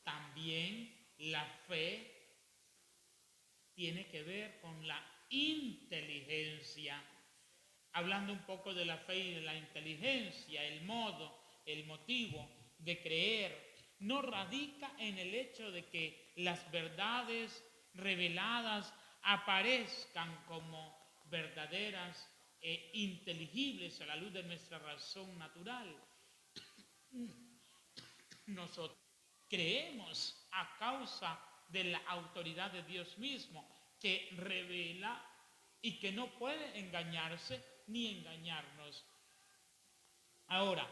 también la fe tiene que ver con la inteligencia. Hablando un poco de la fe y de la inteligencia, el modo, el motivo de creer no radica en el hecho de que las verdades reveladas aparezcan como verdaderas e inteligibles a la luz de nuestra razón natural. Nosotros creemos a causa de la autoridad de Dios mismo, que revela y que no puede engañarse ni engañarnos. Ahora,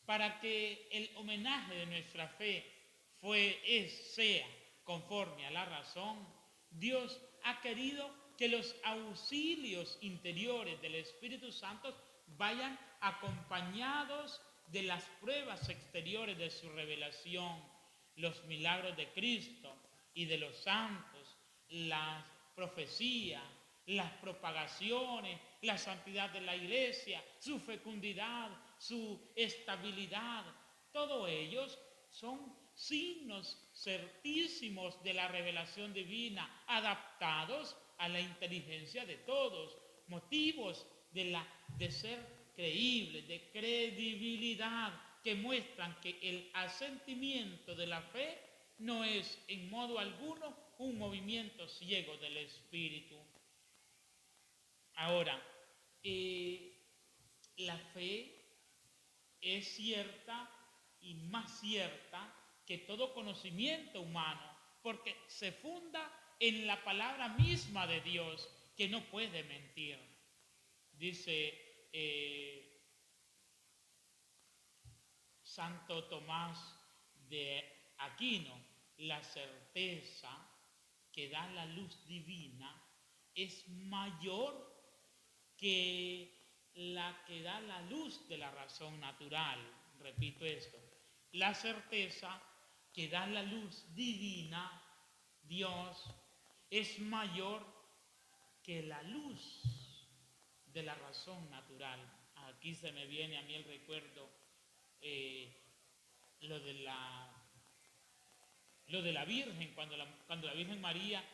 para que el homenaje de nuestra fe sea conforme a la razón, Dios ha querido que los auxilios interiores del Espíritu Santo vayan acompañados de las pruebas exteriores de su revelación, los milagros de Cristo y de los santos, las profecías, las propagaciones, la santidad de la iglesia, su fecundidad, su estabilidad. Todos ellos son signos certísimos de la revelación divina, adaptados a la inteligencia de todos, motivos de ser creíbles, de credibilidad, que muestran que el asentimiento de la fe no es en modo alguno un movimiento ciego del espíritu. Ahora, la fe es cierta y más cierta que todo conocimiento humano, porque se funda en la palabra misma de Dios, que no puede mentir. Dice Santo Tomás de Aquino, la certeza que da la luz divina es mayor que la que da la luz de la razón natural. Repito esto, la certeza que da la luz divina, Dios, es mayor que la luz de la razón natural. Aquí se me viene a mí el recuerdo lo de la Virgen, cuando la Virgen María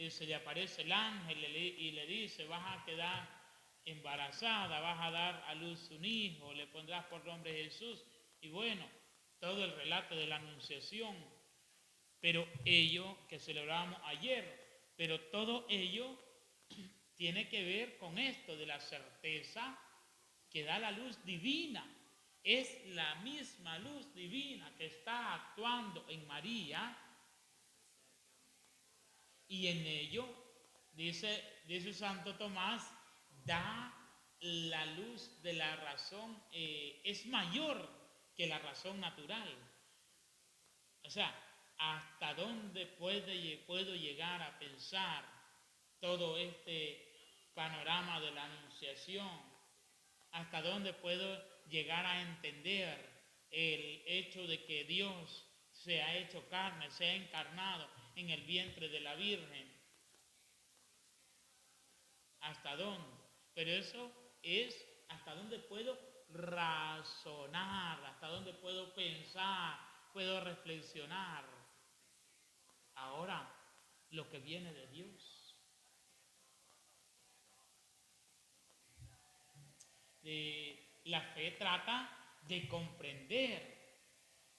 se le aparece el ángel y le dice: vas a quedar embarazada, vas a dar a luz un hijo, le pondrás por nombre Jesús. Y bueno, todo el relato de la anunciación, pero ello que celebramos ayer, pero todo ello tiene que ver con esto de la certeza que da la luz divina. Es la misma luz divina que está actuando en María, y en ello, dice Santo Tomás, da la luz de la razón, es mayor que la razón natural. O sea, ¿hasta dónde puedo llegar a pensar todo este panorama de la anunciación? ¿Hasta dónde puedo llegar a entender el hecho de que Dios se ha hecho carne, se ha encarnado en el vientre de la Virgen? ¿Hasta dónde? Pero eso es hasta dónde puedo razonar, hasta dónde puedo pensar, puedo reflexionar. Ahora, lo que viene de Dios. La fe trata de comprender,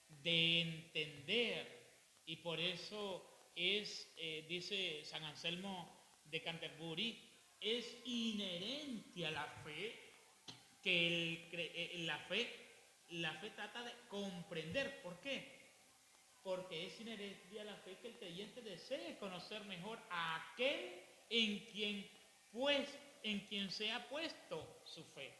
de entender, y por eso dice San Anselmo de Canterbury, es inherente a la fe que la fe trata de comprender. ¿Por qué? Porque es inherente a la fe que el creyente desee conocer mejor a aquel en quien se ha puesto su fe.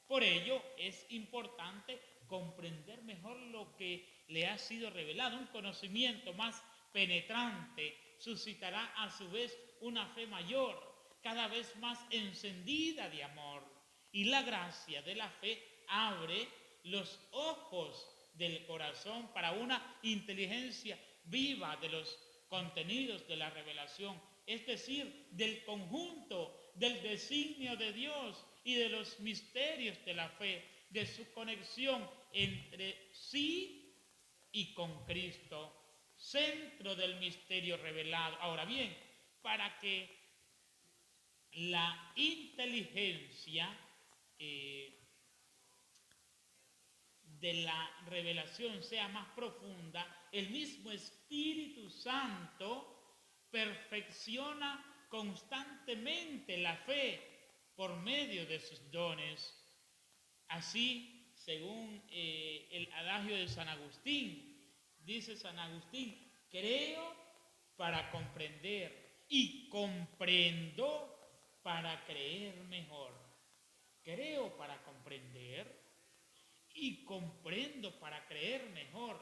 Por ello es importante comprender mejor lo que le ha sido revelado. Un conocimiento más penetrante suscitará a su vez una fe mayor, cada vez más encendida de amor. Y la gracia de la fe abre los ojos del corazón para una inteligencia viva de los contenidos de la revelación, es decir, del conjunto del designio de Dios y de los misterios de la fe, de su conexión entre sí y con Cristo, centro del misterio revelado. Ahora bien, para que la inteligencia de la revelación sea más profunda, el mismo Espíritu Santo perfecciona constantemente la fe por medio de sus dones. Así, según el adagio de San Agustín, dice San Agustín: creo para comprender y comprendo para creer mejor. Creo para comprender y comprendo para creer mejor.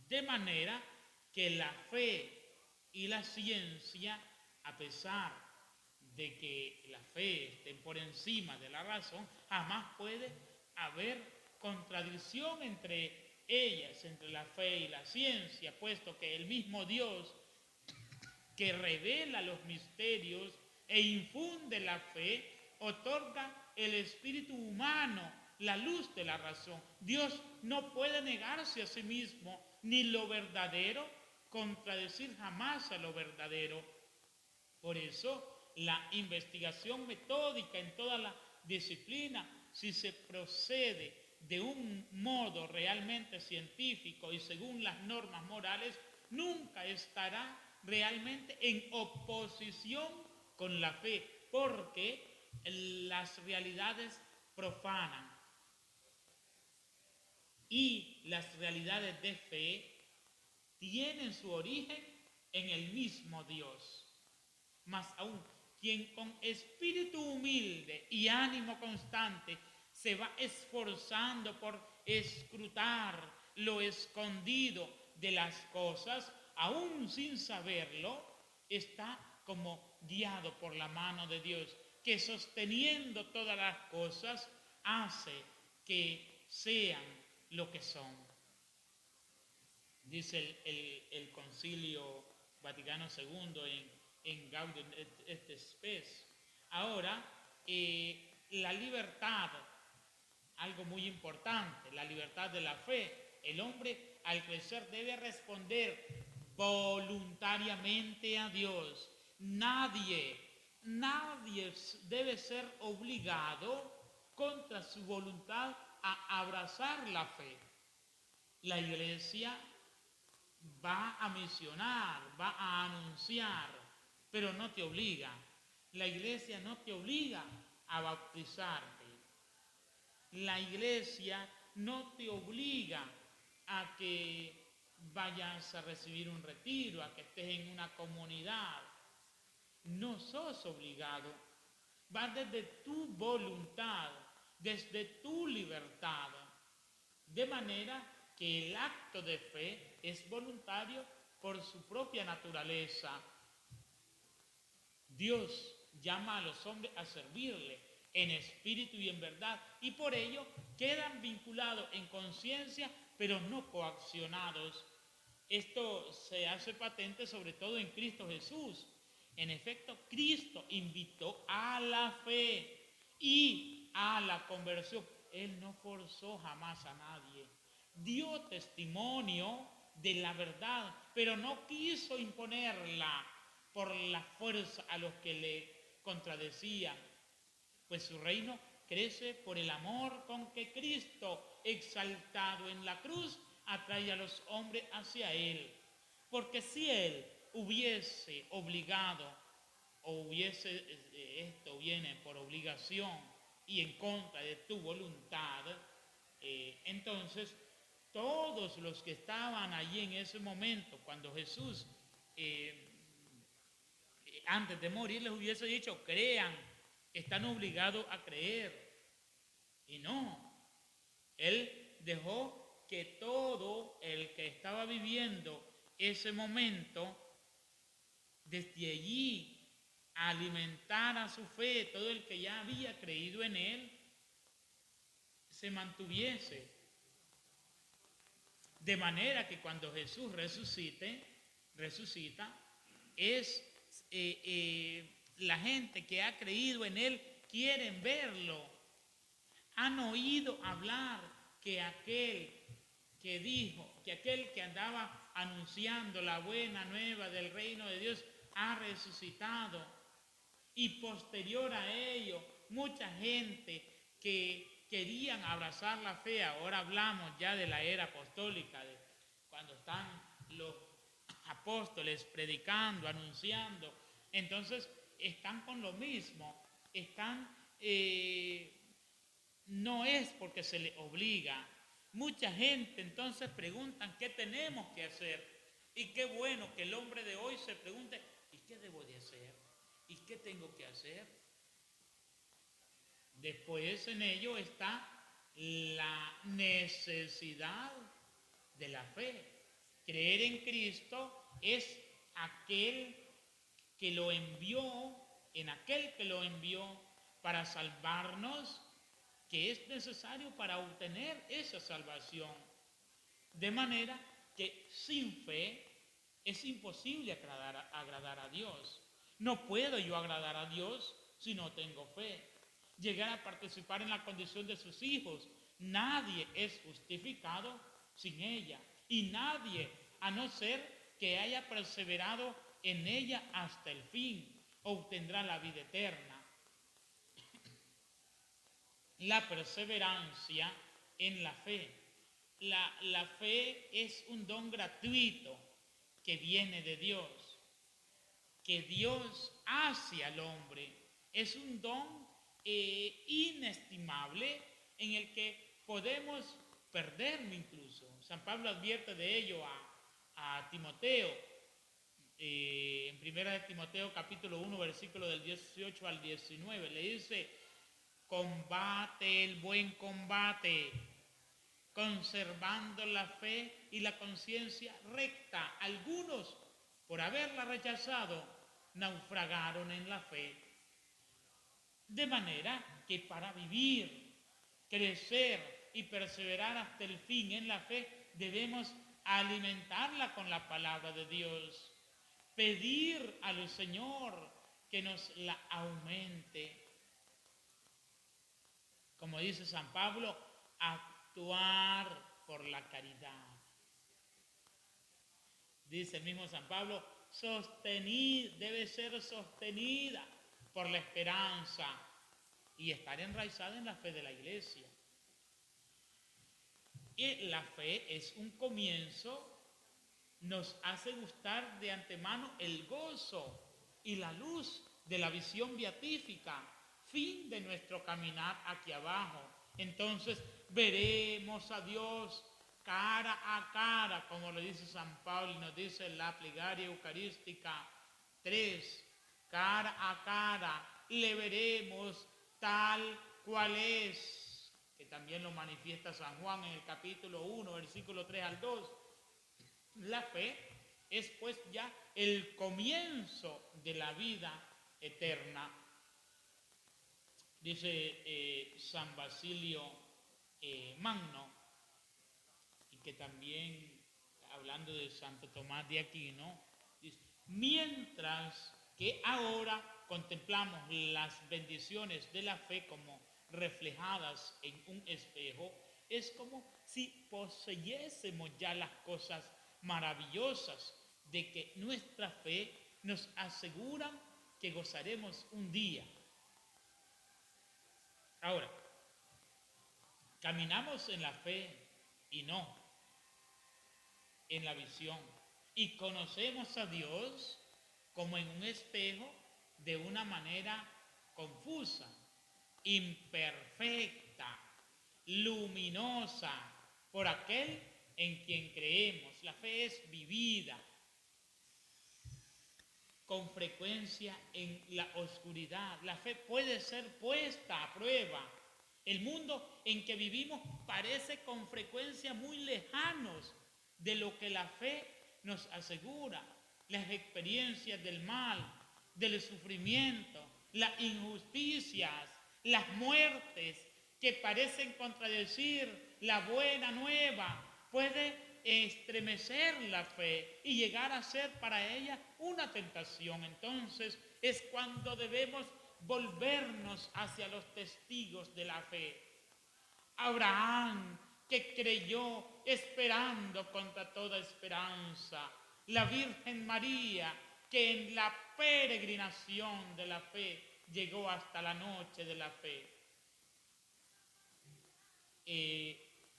De manera que la fe y la ciencia, a pesar de que la fe esté por encima de la razón, jamás puede haber contradicción entre ellas, entre la fe y la ciencia, puesto que el mismo Dios que revela los misterios e infunde la fe, otorga el espíritu humano, la luz de la razón. Dios no puede negarse a sí mismo, ni lo verdadero contradecir jamás a lo verdadero. Por eso, la investigación metódica en toda la disciplina, si se procede de un modo realmente científico y según las normas morales, nunca estará realmente en oposición con la fe, porque las realidades profanan y las realidades de fe tienen su origen en el mismo Dios. Más aún, quien con espíritu humilde y ánimo constante se va esforzando por escrutar lo escondido de las cosas, aún sin saberlo, está como guiado por la mano de Dios, que sosteniendo todas las cosas hace que sean lo que son. Dice el Concilio Vaticano II en Gaudium et Spes. Ahora, la libertad, algo muy importante, la libertad de la fe. El hombre al crecer debe responder voluntariamente a Dios. Nadie debe ser obligado contra su voluntad a abrazar la fe. La Iglesia va a misionar, va a anunciar, pero no te obliga. La Iglesia no te obliga a bautizarte. La Iglesia no te obliga a que vayas a recibir un retiro, a que estés en una comunidad. No sos obligado. Va desde tu voluntad, desde tu libertad. De manera que el acto de fe es voluntario por su propia naturaleza. Dios llama a los hombres a servirle en espíritu y en verdad, y por ello quedan vinculados en conciencia, pero no coaccionados. Esto se hace patente sobre todo en Cristo Jesús. En efecto, Cristo invitó a la fe y a la conversión. Él no forzó jamás a nadie. Dio testimonio de la verdad, pero no quiso imponerla por la fuerza a los que le contradecían, pues su reino crece por el amor con que Cristo, exaltado en la cruz, atrae a los hombres hacia Él. Porque si Él hubiese obligado, o esto viene por obligación y en contra de tu voluntad, entonces todos los que estaban allí en ese momento, cuando Jesús antes de morir les hubiese dicho: crean, están obligados a creer. Y no, Él dejó que todo el que estaba viviendo ese momento, desde allí, alimentara su fe, todo el que ya había creído en Él, se mantuviese. De manera que cuando Jesús resucita, es la gente que ha creído en Él quieren verlo. han oído hablar que aquel que dijo, que aquel que andaba anunciando la buena nueva del reino de Dios ha resucitado. Y posterior a ello, mucha gente que querían abrazar la fe, ahora hablamos ya de la era apostólica, de cuando están los apóstoles predicando, anunciando, entonces están con lo mismo, no es porque se les obliga. Mucha gente entonces preguntan qué tenemos que hacer. Y qué bueno que el hombre de hoy se pregunte, ¿y qué debo de hacer? ¿Y qué tengo que hacer? Después en ello está la necesidad de la fe. Creer en Cristo es aquel que lo envió, en aquel que lo envió para salvarnos, que es necesario para obtener esa salvación. De manera que sin fe es imposible agradar a Dios. No puedo yo agradar a Dios si no tengo fe. Llegar a participar en la condición de sus hijos. Nadie es justificado sin ella. Y nadie, a no ser que haya perseverado en ella hasta el fin, obtendrá la vida eterna. La perseverancia en la fe. La fe es un don gratuito que viene de Dios, que Dios hace al hombre. Es un don inestimable en el que podemos perderlo incluso. San Pablo advierte de ello a Timoteo, en 1 Timoteo capítulo 1, versículo del 18 al 19. Le dice, combate el buen combate, conservando la fe y la conciencia recta. Algunos, por haberla rechazado, naufragaron en la fe. De manera que para vivir, crecer y perseverar hasta el fin en la fe, debemos alimentarla con la palabra de Dios, pedir al Señor que nos la aumente. Como dice San Pablo, actuar por la caridad. Dice el mismo San Pablo, debe ser sostenida por la esperanza y estar enraizada en la fe de la Iglesia. Y la fe es un comienzo, nos hace gustar de antemano el gozo y la luz de la visión beatífica, fin de nuestro caminar aquí abajo. Entonces veremos a Dios cara a cara, como le dice San Pablo y nos dice la plegaria eucarística 3, cara a cara, le veremos tal cual es, que también lo manifiesta San Juan en el capítulo 1, versículo 3 al 2. La fe es pues ya el comienzo de la vida eterna. Dice San Basilio Magno, y que también, hablando de Santo Tomás de Aquino, dice, mientras que ahora contemplamos las bendiciones de la fe como reflejadas en un espejo, es como si poseyésemos ya las cosas maravillosas de que nuestra fe nos asegura que gozaremos un día. Ahora, caminamos en la fe y no en la visión. Y conocemos a Dios como en un espejo de una manera confusa, imperfecta, luminosa, por aquel en quien creemos. La fe es vivida con frecuencia en la oscuridad. La fe puede ser puesta a prueba. El mundo en que vivimos parece con frecuencia muy lejanos de lo que la fe nos asegura. Las experiencias del mal, del sufrimiento, las injusticias, las muertes que parecen contradecir la buena nueva, puede estremecer la fe y llegar a ser para ella una tentación. Entonces es cuando debemos volvernos hacia los testigos de la fe. Abraham, que creyó esperando contra toda esperanza. La Virgen María, que en la peregrinación de la fe llegó hasta la noche de la fe,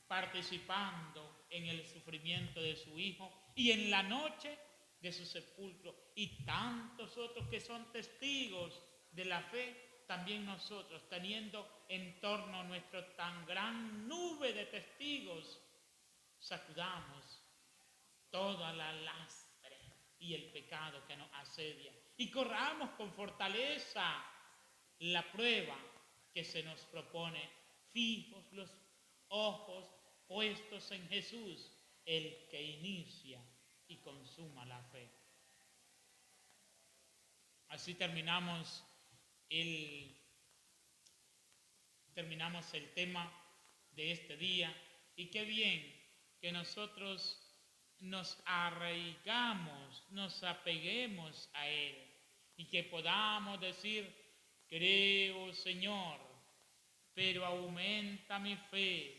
participando en el sufrimiento de su Hijo y en la noche de su sepulcro. Y tantos otros que son testigos de la fe, también nosotros, teniendo en torno nuestro tan gran nube de testigos, sacudamos toda la lastre y el pecado que nos asedia y corramos con fortaleza la prueba que se nos propone, fijos los ojos puestos en Jesús, el que inicia y consuma la fe. Así terminamos el tema de este día, y qué bien que nosotros nos arraigamos, nos apeguemos a Él y que podamos decir: creo, Señor, pero aumenta mi fe.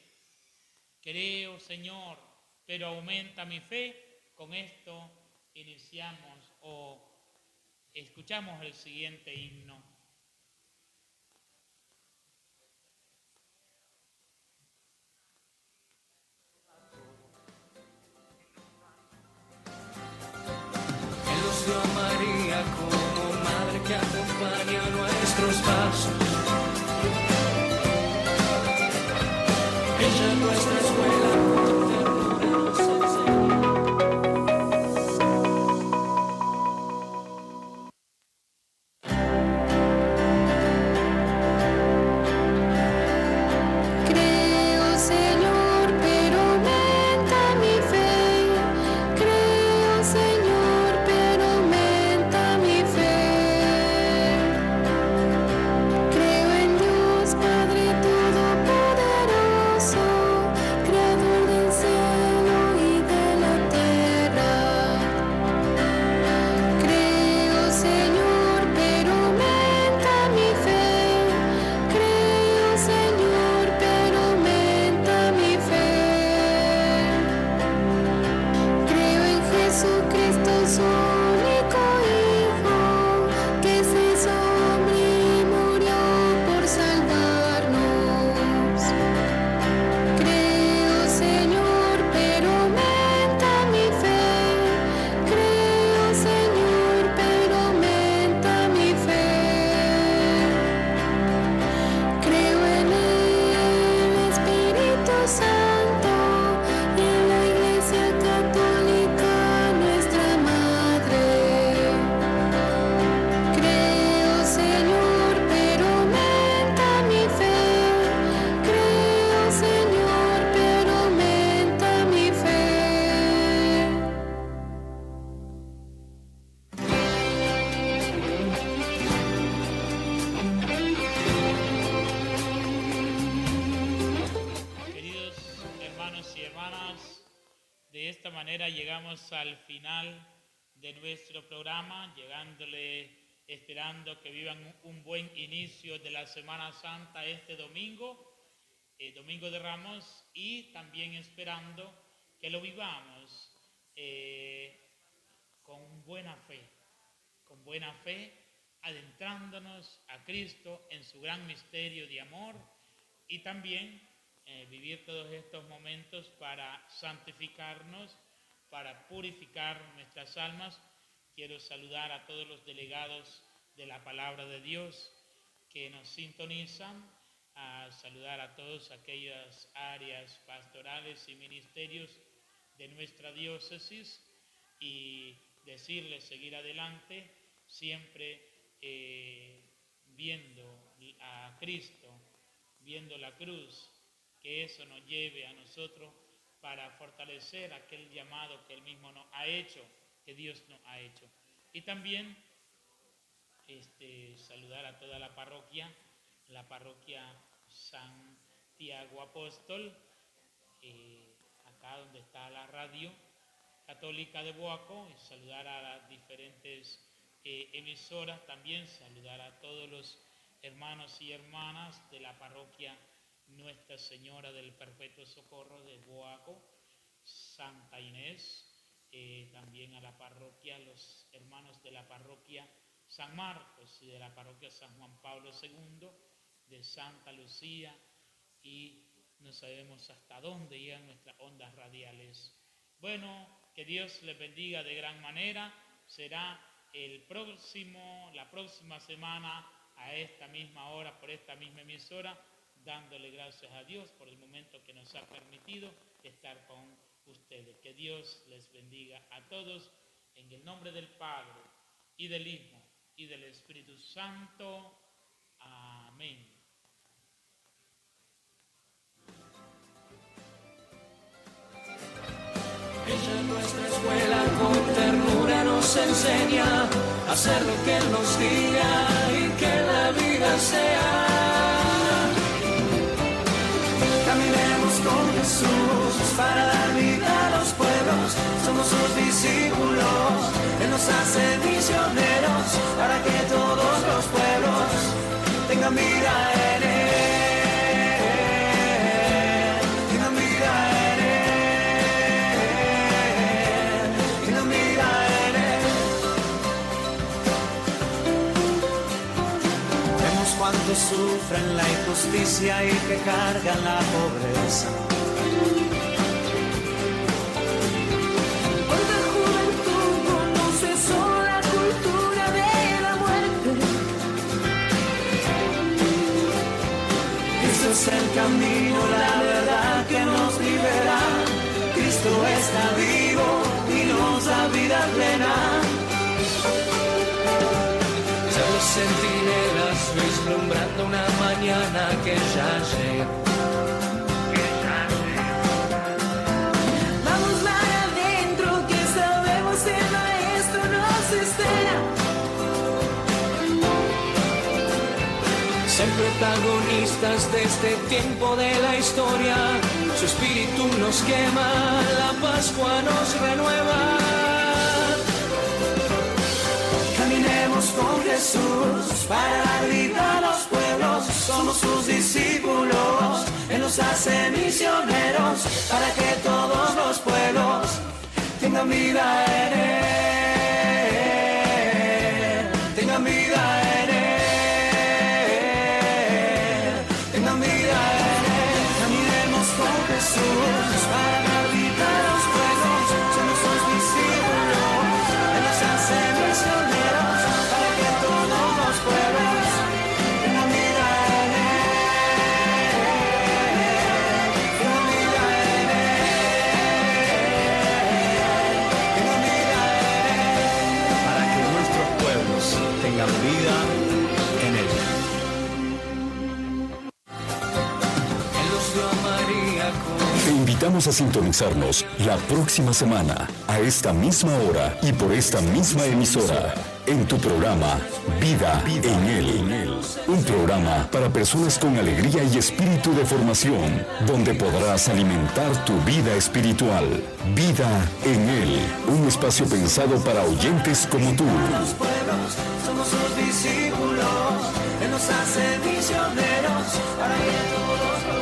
Creo, Señor, pero aumenta mi fe. Con esto iniciamos o escuchamos el siguiente himno. Dio a María como madre que acompaña nuestros pasos. Ella es nuestra escuela. Al final de nuestro programa, esperando que vivan un buen inicio de la Semana Santa este domingo, Domingo de Ramos, y también esperando que lo vivamos con buena fe, adentrándonos a Cristo en su gran misterio de amor, y también vivir todos estos momentos para santificarnos, para purificar nuestras almas. Quiero saludar a todos los delegados de la Palabra de Dios que nos sintonizan, a saludar a todas aquellas áreas pastorales y ministerios de nuestra diócesis y decirles seguir adelante, siempre viendo a Cristo, viendo la cruz, que eso nos lleve a nosotros para fortalecer aquel llamado que Él mismo nos ha hecho, que Dios nos ha hecho. Y también saludar a toda la parroquia Santiago Apóstol, acá donde está la radio católica de Boaco, y saludar a las diferentes emisoras, también saludar a todos los hermanos y hermanas de la parroquia Nuestra Señora del Perpetuo Socorro de Boaco, Santa Inés, también a la parroquia, los hermanos de la parroquia San Marcos y de la parroquia San Juan Pablo II, de Santa Lucía, y no sabemos hasta dónde llegan nuestras ondas radiales. Bueno, que Dios les bendiga de gran manera. Será la próxima semana a esta misma hora, por esta misma emisora, dándole gracias a Dios por el momento que nos ha permitido estar con ustedes. Que Dios les bendiga a todos en el nombre del Padre y del Hijo y del Espíritu Santo. Amén. Ella en nuestra escuela con ternura nos enseña a hacer lo que Él nos diga y que la vida sea. Caminemos con Jesús para dar vida a los pueblos. Somos sus discípulos, Él nos hace misioneros para que todos los pueblos tengan vida en Él. Cuántos sufren la injusticia y que cargan la pobreza. Cuánta juventud conoce solo la cultura de la muerte. Cristo es el camino, la verdad que nos libera. Cristo está vivo y nos da vida plena. Los centinelas vislumbrando una mañana que ya llega. Vamos para adentro que sabemos el Maestro nos espera. Ser protagonistas de este tiempo de la historia. Su espíritu nos quema, la Pascua nos renueva. Caminemos con Jesús para dar vida a los pueblos. Somos sus discípulos, Él nos hace misioneros para que todos los pueblos tengan vida en Él. Tengan vida en Él. Tengan vida en Él. Caminemos con Jesús para dar vida a los pueblos. Somos sus discípulos, Él nos hace misioneros. Tengan vida en Él. Él nos dio a María con... Te invitamos a sintonizarnos la próxima semana, a esta misma hora y por esta misma emisora, en tu programa Vida en Él. Un programa para personas con alegría y espíritu de formación, donde podrás alimentar tu vida espiritual. Vida en Él, un espacio pensado para oyentes como tú. Somos sus discípulos, Él nos hace misioneros para que todos